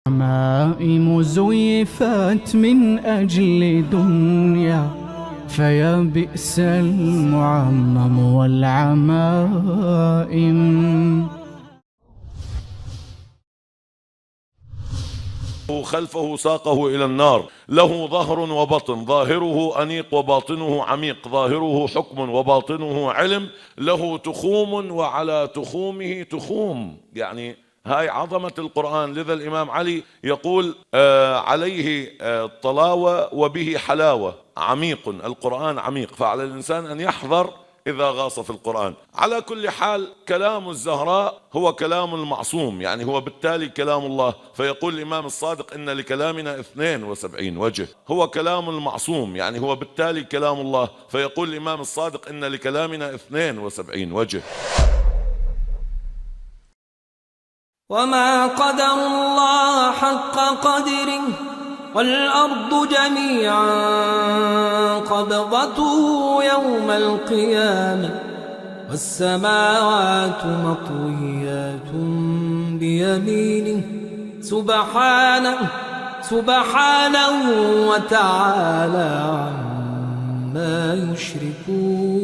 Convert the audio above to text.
عمائم زيفت من أجل دنيا، فيا بئس المعمم والعمائم. خلفه ساقه إلى النار، له ظهر وبطن، ظاهره أنيق وباطنه عميق، ظاهره حكم وباطنه علم، له تخوم وعلى تخومه تخوم. يعني هاي عظمة القرآن. لذا الإمام علي يقول عليه طلاوة وبه حلاوة، عميق القرآن عميق، فعلى الإنسان أن يحذر إذا غاص في القرآن. على كل حال كلام الزهراء هو كلام المعصوم، يعني هو بالتالي كلام الله. فيقول الإمام الصادق إن لكلامنا 72 وجه، هو كلام المعصوم، يعني هو بالتالي كلام الله. فيقول الإمام الصادق إن لكلامنا 72 وجه. وما قدر الله حق قدره، والأرض جميعا قبضته يوم القيامة، والسماوات مطويات بيمينه سبحانه وتعالى عما يشركون.